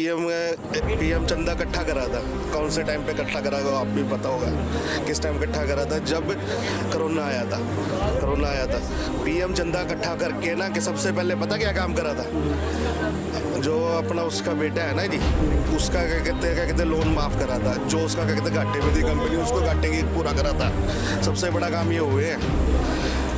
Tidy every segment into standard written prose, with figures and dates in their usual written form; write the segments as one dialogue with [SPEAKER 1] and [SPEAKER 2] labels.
[SPEAKER 1] PM चंदा इकट्ठा करा था। कौन से टाइम पे इकट्ठा करा होगा, आप भी पता होगा किस टाइम इकट्ठा करा था, जब कोरोना आया था। पीएम चंदा इकट्ठा करके ना कि सबसे पहले पता क्या काम करा था, जो अपना उसका बेटा है ना जी, उसका क्या कहते लोन माफ करा था। जो उसका क्या कहते घाटे में थी कंपनी, उसको घाटे की पूरा करा था। सबसे बड़ा काम ये हुए हैं।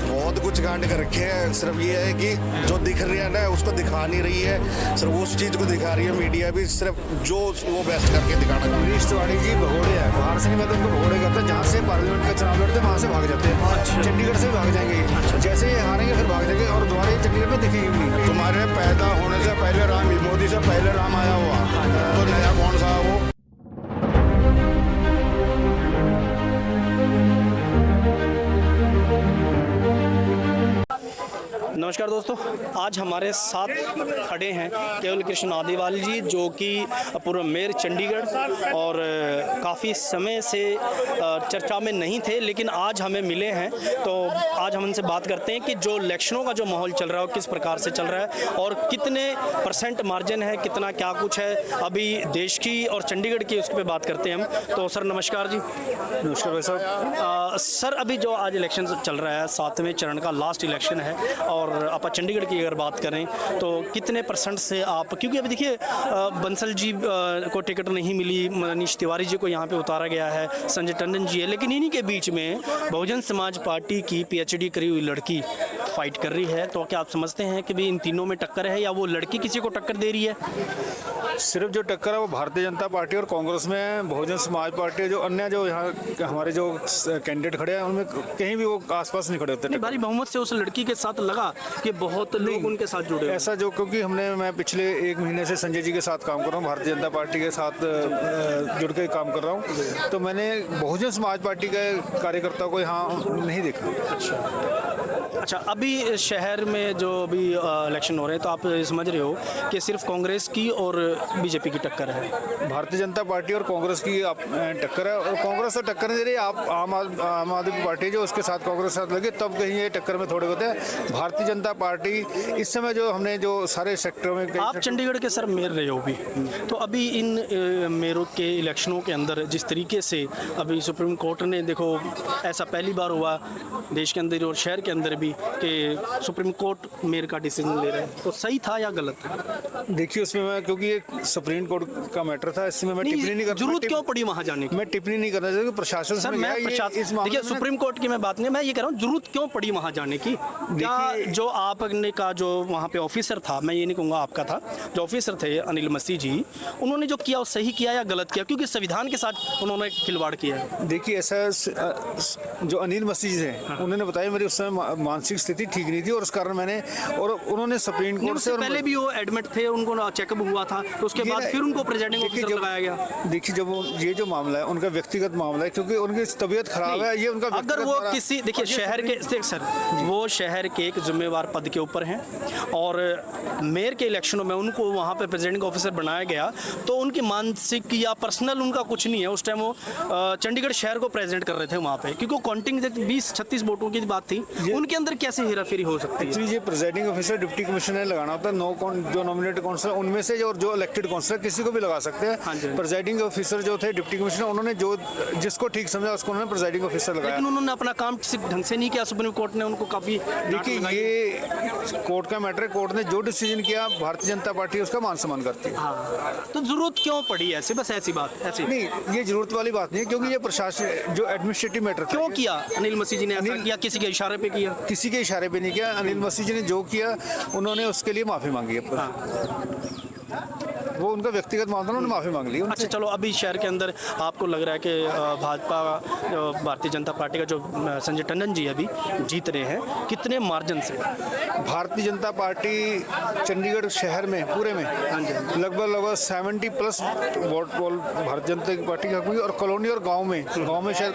[SPEAKER 1] बहुत कुछ कांड कर रखे हैं। सिर्फ ये है कि जो दिख रही है ना उसको दिखा नहीं रही है, सिर्फ उस चीज़ को दिखा रही है मीडिया भी, सिर्फ जो वो बेस्ट करके दिखाना।
[SPEAKER 2] गिरीश तिवारी जी भगोड़े हैं, बाहर से नहीं, मैं तो उनको भगोड़े करता हूं। जहाँ से पार्लियामेंट का चुनाव लड़ते वहाँ से भाग जाते हैं। चंडीगढ़ से भाग जाएंगे, जैसे ये हारेंगे फिर भाग जाएंगे और दोबारा ये चंडीगढ़ में दिखेंगे भी नहीं।
[SPEAKER 3] तुम्हारे पैदा होने से पहले राम, मोदी से पहले राम आया हुआ, तो नया कौन सा वो।
[SPEAKER 4] नमस्कार दोस्तों, आज हमारे साथ खड़े हैं केवल कृष्ण आदिवाल जी, जो कि पूर्व मेयर चंडीगढ़ और काफ़ी समय से चर्चा में नहीं थे, लेकिन आज हमें मिले हैं। तो आज हम उनसे बात करते हैं कि जो इलेक्शनों का जो माहौल चल रहा है वो किस प्रकार से चल रहा है और कितने % मार्जिन है, कितना क्या कुछ है अभी देश की और चंडीगढ़ की, उसके पे बात करते हैं हम। तो सर नमस्कार जी।
[SPEAKER 2] नमस्कार भाई साहब।
[SPEAKER 4] सर अभी जो आज इलेक्शन चल रहा है, 7वें चरण का लास्ट इलेक्शन है, और आप चंडीगढ़ की अगर बात करें तो कितने % से आप, क्योंकि अभी देखिए बंसल जी को टिकट नहीं मिली, मनीष तिवारी जी को यहाँ पे उतारा गया है, संजय टंडन जी है, लेकिन इन्हीं के बीच में बहुजन समाज पार्टी की PhD करी हुई लड़की फाइट कर रही है। तो क्या आप समझते हैं कि भी इन तीनों में टक्कर है या वो लड़की किसी को टक्कर दे रही है?
[SPEAKER 2] सिर्फ जो टक्कर है वो भारतीय जनता पार्टी और कांग्रेस में, बहुजन समाज पार्टी, जो अन्य जो यहाँ हमारे जो कैंडिडेट खड़े हैं उनमें कहीं भी वो आसपास नहीं खड़े होते।
[SPEAKER 4] भारी बहुमत से उस लड़की के साथ लगा कि बहुत लोग उनके साथ जुड़े
[SPEAKER 2] ऐसा जो, क्योंकि मैं पिछले 1 महीने से संजय जी के साथ काम कर रहा हूँ, भारतीय जनता पार्टी के साथ जुड़ के काम कर रहा हूँ, तो मैंने बहुजन समाज पार्टी के कार्यकर्ताओं को यहाँ नहीं देखा।
[SPEAKER 4] अच्छा, अभी शहर में जो अभी इलेक्शन हो रहे हैं तो आप समझ रहे हो कि सिर्फ कांग्रेस की और बीजेपी की टक्कर है?
[SPEAKER 2] भारतीय जनता पार्टी और कांग्रेस की टक्कर है, और कांग्रेस से टक्कर नहीं दे रही। आप आम आदमी पार्टी जो उसके साथ कांग्रेस के साथ लगे तब कहीं ये टक्कर में थोड़े होते हैं। भारतीय जनता पार्टी इस समय जो हमने जो सारे सेक्टरों में,
[SPEAKER 4] आप चंडीगढ़ के सर मेयर रहे हो भी, तो अभी इन मेयरों के इलेक्शनों के अंदर जिस तरीके से अभी सुप्रीम कोर्ट ने, देखो ऐसा पहली बार हुआ देश के अंदर और शहर के अंदर भी कि सुप्रीम कोर्ट मेयर का डिसीजन ले रहा है, तो सही था या गलत?
[SPEAKER 2] देखिए उसमें मैं, क्योंकि ये सुप्रीम कोर्ट का मैटर था, इसमें मैं टिप्पणी नहीं कर,
[SPEAKER 4] जरूरत क्यों पड़ी वहां जाने की?
[SPEAKER 2] मैं टिप्पणी नहीं करना चाहता, प्रशासन
[SPEAKER 4] सर, मैं प्रशासन, देखिए सुप्रीम कोर्ट की मैं बात नहीं, मैं ये कह रहा हूँ जरूरत क्यों पड़ी वहां जाने की? क्या जो आपने का जो वहाँ पे ऑफिसर था, मैं ये नहीं कहूँगा आपका था, जो ऑफिसर थे अनिल मसीह जी, उन्होंने जो किया वो सही किया या गलत किया? क्योंकि संविधान के साथ उन्होंने खिलवाड़ किया है।
[SPEAKER 2] देखिए ऐसा जो अनिल मसीह जी थे, उन्होंने बताया मेरी उस समय मानसिक स्थिति ठीक नहीं थी और उस कारण मैंने, और उन्होंने सुप्रीम कोर्ट से
[SPEAKER 4] पहले भी वो एडमिट थे, उनको चेकअप हुआ था, तो उसके बाद फिर उनको प्रेसिडेंट ऑफिसर लगाया गया।
[SPEAKER 2] देखिए जब ये जो मामला है उनका व्यक्तिगत मामला है, क्योंकि उनकी तबीयत खराब है, ये उनका,
[SPEAKER 4] अगर वो किसी, देखिए शहर के सर, वो शहर के एक जिम्मेवार पद के ऊपर हैं और मेयर के इलेक्शनों में उनको वहाँ पे प्रेसिडेंट ऑफिसर बनाया गया, तो उनकी मानसिक या पर्सनल उनका कुछ नहीं है। उस टाइम वो चंडीगढ़ शहर को प्रेजेंट कर रहे थे वहाँ पे, क्योंकि काउंटिंग 20-36 वोटों की बात थी, उनके अंदर कैसे हेराफेरी हो सकती है?
[SPEAKER 2] ये प्रेसिडिंग ऑफिसर डिप्टी कमिश्नर लगाना होता है, जो नॉमिनेटेड काउंसलर उनमें से, और जो इलेक्टेड काउंसलर किसी को भी लगा सकते हैं। प्रेसिडिंग ऑफिसर जो थे डिप्टी कमिश्नर, उन्होंने जो जिसको ठीक समझा उसको उन्होंने प्रेसिडिंग ऑफिसर लगाया,
[SPEAKER 4] लेकिन उन्होंने अपना काम किसी ढंग से नहीं किया। सुप्रीम कोर्ट ने उनको काफी,
[SPEAKER 2] देखिए ये कोर्ट का मैटर है, कोर्ट ने जो डिसीजन किया भारतीय जनता पार्टी उसका मान सम्मान करती है।
[SPEAKER 4] तो जरूरत क्यों पड़ी ऐसे? बस ऐसी बात, ऐसी
[SPEAKER 2] नहीं, ये जरूरत वाली बात नहीं है, क्योंकि ये प्रशासन जो एडमिनिस्ट्रेटिव मैटर
[SPEAKER 4] क्यों किया अनिल मसीह जी ने ऐसा किया? किसी के इशारे पे किया?
[SPEAKER 2] किसी के इशारे पे नहीं किया। अनिल मसीह जी ने जो किया उन्होंने उसके लिए माफी मांगी है। वो उनका व्यक्तिगत मामला, उन्होंने माफी मांग ली।
[SPEAKER 4] अच्छा चलो, अभी शहर के अंदर आपको लग रहा है कि भाजपा, भारतीय जनता पार्टी का जो संजय टंडन जी अभी जीत रहे हैं, कितने मार्जिन से?
[SPEAKER 2] भारतीय जनता पार्टी चंडीगढ़ शहर में पूरे में लगभग 70+ वोट भारतीय जनता पार्टी की हुई, और कॉलोनी और गांव में शायद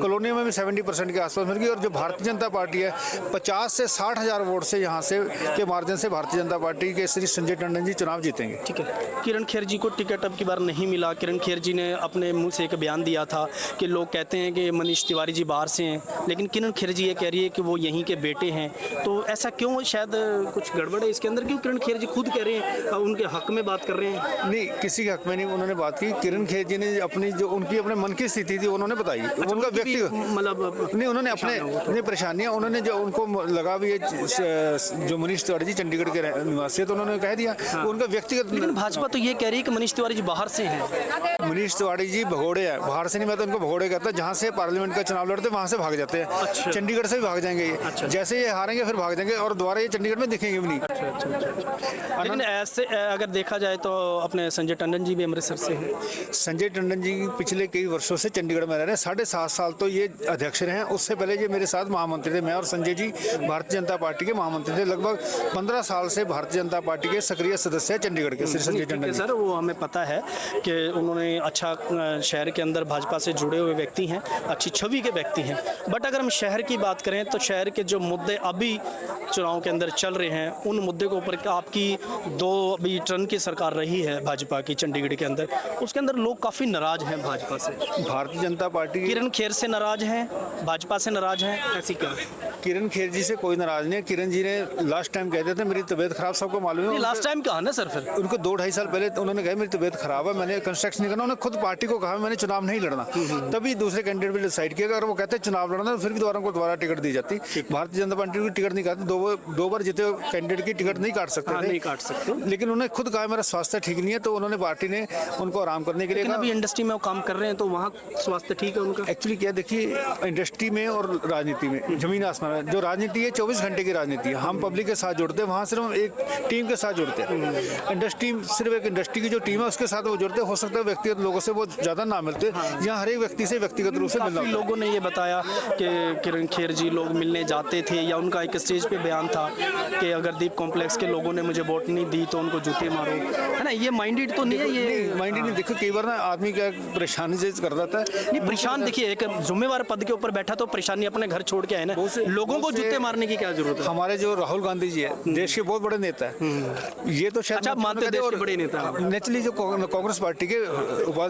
[SPEAKER 2] कॉलोनी में भी 70% के आसपास मिल गई। और जो भारतीय जनता पार्टी है 50 से 60 हज़ार वोट से यहाँ से के मार्जिन से भारतीय जनता पार्टी के श्री संजय टंडन जी चुनाव जीतेंगे।
[SPEAKER 4] ठीक है। किरण खेर जी को टिकट अब की बार नहीं मिला। किरण खेर जी ने अपने मुंह से एक बयान दिया था कि लोग कहते हैं कि मनीष तिवारी जी बाहर से हैं, लेकिन किरण खेर जी ये कह रही है कि वो यहीं के बेटे हैं। तो ऐसा क्यों, शायद कुछ गड़बड़ है इसके अंदर, क्यों किरण खेर जी खुद कह रहे हैं, उनके हक में बात कर रहे हैं?
[SPEAKER 2] नहीं, किसी के हक में नहीं उन्होंने बात की। किरण खेर जी ने अपनी जो उनकी अपने मन की स्थिति थी उन्होंने बताई। उनका
[SPEAKER 4] उनकी भी
[SPEAKER 2] व्यक्तिगत
[SPEAKER 4] मतलब
[SPEAKER 2] नहीं, उन्होंने अपने नहीं परेशानियां उन्होंने जो उनको लगा भी ये जो मनीष तिवारी जी चंडीगढ़ के निवासी है तो उन्होंने कह दिया। उनका व्यक्तिगत।
[SPEAKER 4] लेकिन भाजपा तो ये कह रही है कि मनीष तिवारी जी बाहर से हैं।
[SPEAKER 2] मनीष तिवारी जी भगोड़े हैं, बाहर से नहीं, मैं तो उनको भगोड़े कहता। जहाँ से पार्लियामेंट का चुनाव लड़ते वहाँ से भाग जाते हैं। चंडीगढ़ से भी भाग जाएंगे ये। जैसे ये हारेंगे फिर भाग जाएंगे और दोबारा ये चंडीगढ़ में दिखेंगे भी नहीं।
[SPEAKER 4] लेकिन ऐसे अगर देखा जाए तो अपने संजय टंडन जी भी अमृतसर से हैं।
[SPEAKER 2] संजय टंडन जी पिछले कई वर्षों से चंडीगढ़ में रह रहे हैं। 7.5 साल तो ये अध्यक्ष रहे हैं। उससे पहले ये मेरे साथ महामंत्री थे। मैं और संजय जी भारतीय जनता पार्टी के महामंत्री थे। लगभग 15 साल से भारतीय जनता पार्टी के सक्रिय सदस्य हैं चंडीगढ़ के श्री संजय टंडन जी।
[SPEAKER 4] सर वो हमें पता है कि उन्होंने अच्छा शहर के अंदर भाजपा से जुड़े हुए व्यक्ति हैं, अच्छी छवि के व्यक्ति हैं। बट अगर हम शहर की बात करें तो शहर के जो मुद्दे अभी चुनाव के अंदर चल रहे हैं उन मुद्दे के ऊपर आपकी 2 अभी टर्न की सरकार रही है भाजपा की चंडीगढ़ के अंदर, उसके अंदर लोग काफ़ी नाराज हैं भाजपा से।
[SPEAKER 2] भारतीय जनता पार्टी
[SPEAKER 4] किरण खेर से नाराज हैं, भाजपा से नाराज हैं, ऐसी क्या?
[SPEAKER 2] किरण खेर जी से कोई नाराज नहीं है। किरण जी ने लास्ट टाइम कहते थे मेरी तबीयत खराब, सबको मालूम है।
[SPEAKER 4] लास्ट टाइम कहा ना सर, फिर
[SPEAKER 2] उनको 2-2.5 साल पहले उन्होंने कहा मेरी तबीयत खराब है, मैंने कंस्ट्रक्शन नहीं करना। उन्होंने खुद पार्टी को कहा मैंने चुनाव नहीं लड़ना। तभी दूसरे कैंडिडेट पे डिसाइड किया। अगर वो कहते चुनाव लड़ना तो फिर भी दोबारा टिकट दी जाती। भारतीय जनता पार्टी की टिकट नहीं काटती। दो बार जीते कैंडिडेट की टिकट नहीं काट सकते थे।
[SPEAKER 4] नहीं काट सकते।
[SPEAKER 2] लेकिन उन्होंने खुद कहा मेरा स्वास्थ्य ठीक नहीं है, तो उन्होंने पार्टी ने उनको आराम करने के लिए
[SPEAKER 4] कहा। अभी इंडस्ट्री में वो काम कर रहे हैं तो वहाँ स्वास्थ्य ठीक है उनका?
[SPEAKER 2] एक्चुअली क्या देखिए, इंडस्ट्री में और राजनीति में जमीन आसमान है। जो राजनीति है 24 घंटे की राजनीति है। हम पब्लिक के साथ जुड़ते हैं, वहाँ सिर्फ हम एक टीम के साथ जुड़ते हैं। इंडस्ट्री सिर्फ एक इंडस्ट्री की जो टीम है उसके साथ वो जुड़ते हैं। हो सकता है व्यक्तिगत लोगों से वो ज़्यादा ना मिलते, यहाँ हर एक व्यक्ति से व्यक्तिगत रूप से मिलना।
[SPEAKER 4] लोगों ने ये बताया कि किरण खेर जी लोग मिलने जाते थे, या उनका एक स्टेज पे बयान था कि अगर दीप कॉम्प्लेक्स के लोगों ने मुझे वोट नहीं दी तो उनको जूते मारो, है ना? ये माइंडेड तो नहीं है, ये
[SPEAKER 2] माइंडेड नहीं। देखो कई बार ना आदमी क्या परेशानी से कर देता है।
[SPEAKER 4] नहीं, परेशान देखिए, एक जिम्मेवार पद के ऊपर बैठा तो परेशानी अपने घर छोड़ के आए ना, लोगों को जूते मारने की क्या जरूरत है?
[SPEAKER 2] हमारे जो राहुल गांधी जी है देश के बहुत बड़े नेता है। ये तो शायद
[SPEAKER 4] अच्छा, आप मानते हैं देश के बड़े नेता हैं?
[SPEAKER 2] नेचुरली जो कांग्रेस पार्टी के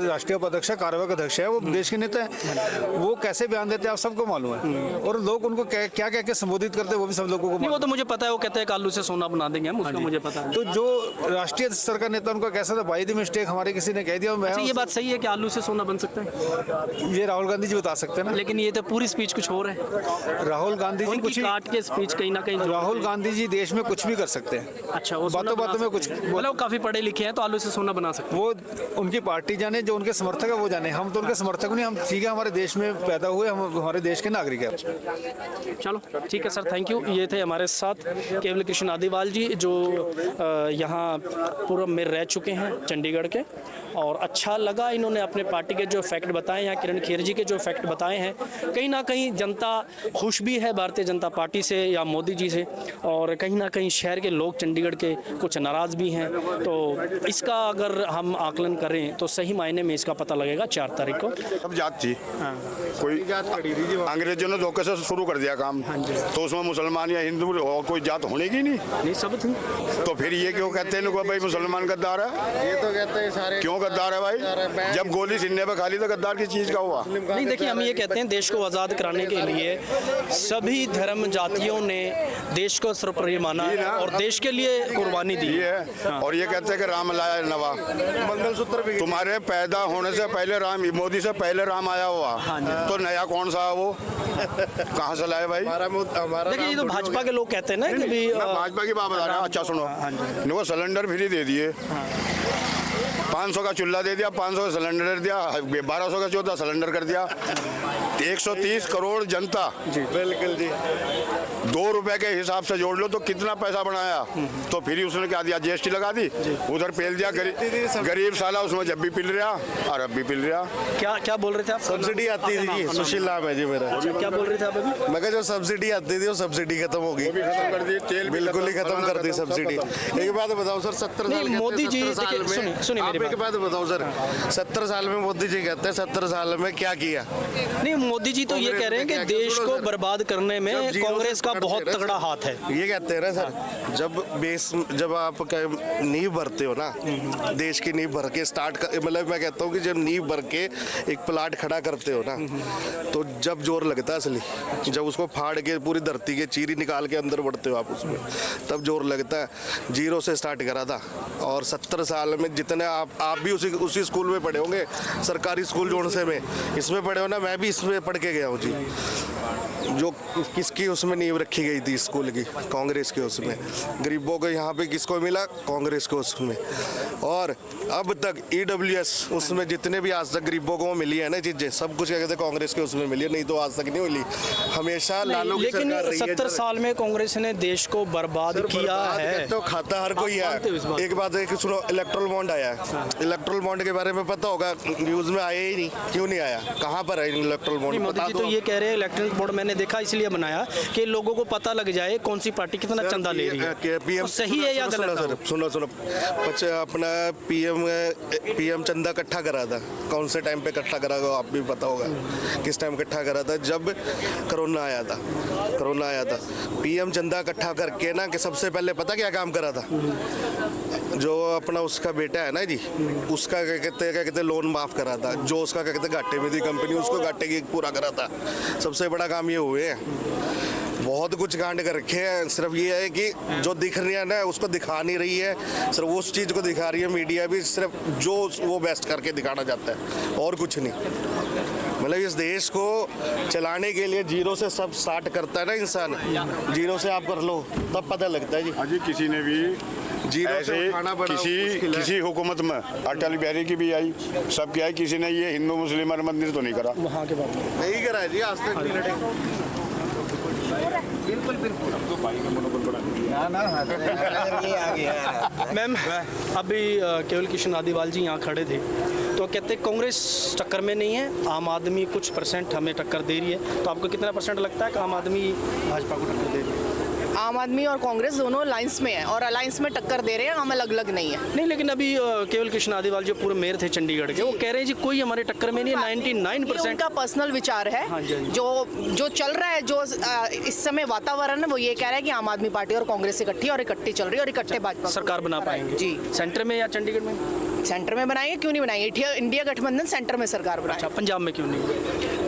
[SPEAKER 2] राष्ट्रीय उपाध्यक्ष कार्यवाहक अध्यक्ष है वो देश के नेता है। वो कैसे बयान देते हैं आप सबको मालूम है। और लोग उनको क्या कह के संबोधित करते हैं वो भी सब लोगों को।
[SPEAKER 4] नहीं, वो तो मुझे पता है, वो कहते हैं आलू से सोना बना देंगे हम, उसका मुझे पता है।
[SPEAKER 2] तो जो राष्ट्रीय स्तर का नेता उनका कैसा था, बाई द मिस्टेक हमारे किसी ने कह दिया।
[SPEAKER 4] अच्छा, ये बात सही है कि आलू से सोना बन सकता है?
[SPEAKER 2] ये राहुल गांधी जी बता सकते हैं ना।
[SPEAKER 4] लेकिन ये तो पूरी स्पीच कुछ और है।
[SPEAKER 2] राहुल गांधी जी कुछ
[SPEAKER 4] काट के स्पीच कहीं ना कहीं।
[SPEAKER 2] राहुल गांधी जी देश में कुछ भी कर सकते हैं।
[SPEAKER 4] अच्छा, वो
[SPEAKER 2] बातों में कुछ
[SPEAKER 4] मतलब काफी पढ़े लिखे हैं तो आलू से सोना बना सकते हैं।
[SPEAKER 2] वो उनकी पार्टी जाने, जो उनके समर्थक है वो जाने। हम तो उनके समर्थक नहीं, हम ठीक है हमारे देश में पैदा हुए, हम हमारे देश के नागरिक हैं।
[SPEAKER 4] चलो ठीक है सर, थैंक यू। ये थे हमारे साथ केवल कृष्ण आदिवाल जी, जो यहाँ पूर्व में रह चुके हैं चंडीगढ़ के, और अच्छा लगा इन्होंने अपने पार्टी के जो फैक्ट बताए हैं, किरण खेर जी के जो फैक्ट बताए हैं। कहीं ना कहीं जनता खुश भी है भारतीय जनता पार्टी से या मोदी जी से, और कहीं ना कहीं शहर के लोग चंडीगढ़ के कुछ नाराज़ भी हैं। तो इसका अगर हम आकलन करें तो सही मायने में इसका पता लगेगा 4 तारीख को।
[SPEAKER 3] अब जात थी, कोई अंग्रेजों ने धोखे से शुरू कर दिया काम, तो उसमें मुसलमान या हिंदू और कोई जात होने की नहीं
[SPEAKER 4] सब थी।
[SPEAKER 3] तो फिर ये क्यों कहते हैं लोग भाई मुसलमान गद्दार है?
[SPEAKER 1] ये तो कहते हैं सारे
[SPEAKER 3] क्यों गद्दार है भाई? जब गोली सीने पे खाली तो गद्दार की चीज का हुआ?
[SPEAKER 4] नहीं, देखिए हम ये कहते हैं देश को आज़ाद कराने के लिए सभी धर्म जातियों ने देश को सर्वोपरि माना और देश के लिए कुर्बानी दी
[SPEAKER 3] है। और ये कहते हैं कि राम लाया नवा,
[SPEAKER 1] मंगलसूत्र भी
[SPEAKER 3] तुम्हारे पैदा होने से पहले राम, मोदी से पहले राम आया हुआ, तो नया कौन सा है वो? कहाँ से लाए भाई?
[SPEAKER 4] देखिए, ये तो भाजपा के लोग कहते हैं ना कि भी
[SPEAKER 3] भाजपा की बात बता रहा हूँ। अच्छा सुनो, इनको सिलेंडर फ्री दे दिए, 500 का चूल्हा दे दिया, 500 का सिलेंडर दिया, 1200 का चौथा सिलेंडर कर दिया। 130 करोड़ जनता,
[SPEAKER 1] बिल्कुल जी,
[SPEAKER 3] 2 रुपए के हिसाब से जोड़ लो तो कितना पैसा बनाया। तो फिर उसने क्या दिया, जीएसटी लगा दी, उधर पेल दिया। गरीब साला उसमें जब भी पिल रहा और अब भी पिल रहा।
[SPEAKER 4] क्या बोल रहे थे आप?
[SPEAKER 1] सब्सिडी आती थी जी, सुशील नाम है जी मेरा।
[SPEAKER 4] क्या बोल रहे थे आप अभी?
[SPEAKER 1] मैं कहा जो सब्सिडी आती थी वो सब्सिडी खत्म हो गई,
[SPEAKER 3] खत्म कर दी, तेल
[SPEAKER 1] बिल्कुल ही खत्म कर दी सब्सिडी। एक बात बताओ सर, 70 साल
[SPEAKER 4] मोदी जी, सुनिए मेरी
[SPEAKER 1] एक बात बताओ सर, 70 साल में मोदी जी कहते हैं 70 साल में क्या किया?
[SPEAKER 4] नहीं, मोदी जी तो ये कह रहे हैं कि देश को बर्बाद करने में
[SPEAKER 1] जब जीरो
[SPEAKER 4] कांग्रेस
[SPEAKER 1] से
[SPEAKER 4] का
[SPEAKER 1] पकड़ते
[SPEAKER 4] बहुत
[SPEAKER 1] हैं ना
[SPEAKER 4] तगड़ा
[SPEAKER 1] सर,
[SPEAKER 4] हाथ है।
[SPEAKER 1] ये कहते हैं ना सर, जब आप नींव भरते हो ना, देश की नींव भर के मतलब मैं कहता हूँ कि जब नींव भर के एक प्लाट खड़ा करते हो ना, तो जब जोर लगता है असली, जब उसको फाड़ के पूरी धरती के चीरी निकाल के अंदर बढ़ते हो आप उसमें, तब जोर लगता है। जीरो से स्टार्ट करा था और 70 साल में जितने आप भी उसी स्कूल में पढ़े होंगे, सरकारी स्कूल जोन से में इसमें पढ़े हो ना, मैं भी इसमें पढ़ के गया हूँ जी। जो किसकी उसमें नींव रखी गई थी स्कूल की, कांग्रेस के उसमें। गरीबों को यहाँ पे किसको मिला, कांग्रेस को उसमें। और अब तक EWS उसमें जितने भी आज तक गरीबों को मिली है ना चीजें, सब कुछ क्या कहते हैं कांग्रेस के उसमें मिली है, नहीं तो आज तक नहीं मिली। हमेशा लालू की
[SPEAKER 4] लेकिन
[SPEAKER 1] सरकार रही है।
[SPEAKER 4] 70 साल में कांग्रेस ने देश को बर्बाद किया है।
[SPEAKER 1] तो खाता हर कोई है।
[SPEAKER 4] मानते हो इस बात?
[SPEAKER 1] एक बात है कि सुनो, इलेक्ट्रल बॉन्ड आया है, इलेक्ट्रल बॉन्ड के बारे में पता होगा, न्यूज में आया ही नहीं, क्यों नहीं आया, कहाँ पर है इलेक्ट्रल बॉन्ड?
[SPEAKER 4] मोदी जी तो ये कह रहे हैं इलेक्ट्रॉनिक बोर्ड मैंने देखा इसलिए बनाया कि लोगों को पता लग जाए कौन सी पार्टी कितना चंदा ले रही है।
[SPEAKER 1] पीएम
[SPEAKER 4] तो सही है या गलत है?
[SPEAKER 1] सुनो अपना पीएम चंदा इकट्ठा करा था, कौन से टाइम पे इकट्ठा करा था, आप भी पता होगा किस टाइम इकट्ठा करा था, जब कोरोना आया था। पीएम चंदा इकट्ठा करके ना कि सबसे पहले पता क्या काम करा था, जो अपना उसका बेटा है ना जी, उसका क्या कहते हैं लोन माफ करा था, जो उसका क्या कहते हैं घाटे में थी कंपनी, उसको घाटे की पूरा करा था। सबसे बड़ा काम ये हुए हैं। बहुत कुछ कांड कर रखे हैं, सिर्फ ये है कि जो दिख रही है ना उसको दिखा नहीं रही है, सिर्फ उस चीज़ को दिखा रही है मीडिया भी, सिर्फ जो वो बेस्ट करके दिखाना चाहता है और कुछ नहीं। मतलब इस देश को चलाने के लिए जीरो से सब स्टार्ट करता है ना इंसान, जीरो से आप कर लो तब पता लगता है जी।
[SPEAKER 3] अजी किसी ने भी
[SPEAKER 1] जीरो
[SPEAKER 3] ऐसे
[SPEAKER 1] से उठाना बड़ा मुश्किल है।
[SPEAKER 3] किसी हुकूमत में अटल बिहारी की भी आई, सब क्या है, किसी ने ये हिंदू मुस्लिम मंदिर तो नहीं करा।
[SPEAKER 4] वहाँ के बाद
[SPEAKER 1] नहीं करा है जी, आज तक नहीं लड़े।
[SPEAKER 4] मैम अभी केवल किशन आदिवाल जी यहाँ खड़े थे तो कहते कांग्रेस टक्कर में नहीं है, आम आदमी कुछ परसेंट हमें टक्कर दे रही है। तो आपको कितना परसेंट लगता है कि आम आदमी भाजपा को टक्कर दे रही है?
[SPEAKER 5] आम आदमी और कांग्रेस दोनों अलायंस में है और अलायंस में टक्कर दे रहे हैं, हम अलग अलग नहीं है।
[SPEAKER 4] नहीं, लेकिन अभी केवल किशन आदिवाल जो पूर्व मेयर थे चंडीगढ़ के, वो कह रहे हैं जी कोई हमारे टक्कर में नहीं है, 99%
[SPEAKER 5] उनका पर्सनल विचार है।
[SPEAKER 4] हाँ जी, हाँ जी।
[SPEAKER 5] जो चल रहा है, जो इस समय वातावरण है, वो ये कह रहा है कि आम आदमी पार्टी और कांग्रेस इकट्ठी चल रही है और इकट्ठे भाजपा
[SPEAKER 4] सरकार बना पाएंगे
[SPEAKER 5] जी।
[SPEAKER 4] सेंटर में या चंडीगढ़ में?
[SPEAKER 5] सेंटर में बनाएंगे, क्यों नहीं बनाएंगे? इंडिया गठबंधन सेंटर में सरकार बनाए।
[SPEAKER 4] अच्छा, पंजाब में क्यों नहीं?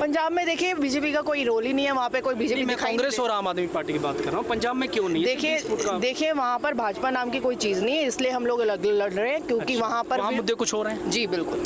[SPEAKER 5] पंजाब में देखिए बीजेपी का कोई रोल ही नहीं है, वहाँ पे कोई बीजेपी
[SPEAKER 4] मैं
[SPEAKER 5] दिखाई
[SPEAKER 4] कांग्रेस और आम आदमी पार्टी की बात कर रहा हूँ, पंजाब में क्यों नहीं?
[SPEAKER 5] देखिए वहाँ पर भाजपा नाम की कोई चीज़ नहीं है, इसलिए हम लोग अलग लड़ रहे हैं, क्योंकि वहाँ पर
[SPEAKER 4] मुद्दे कुछ हो रहे हैं।
[SPEAKER 5] जी बिल्कुल।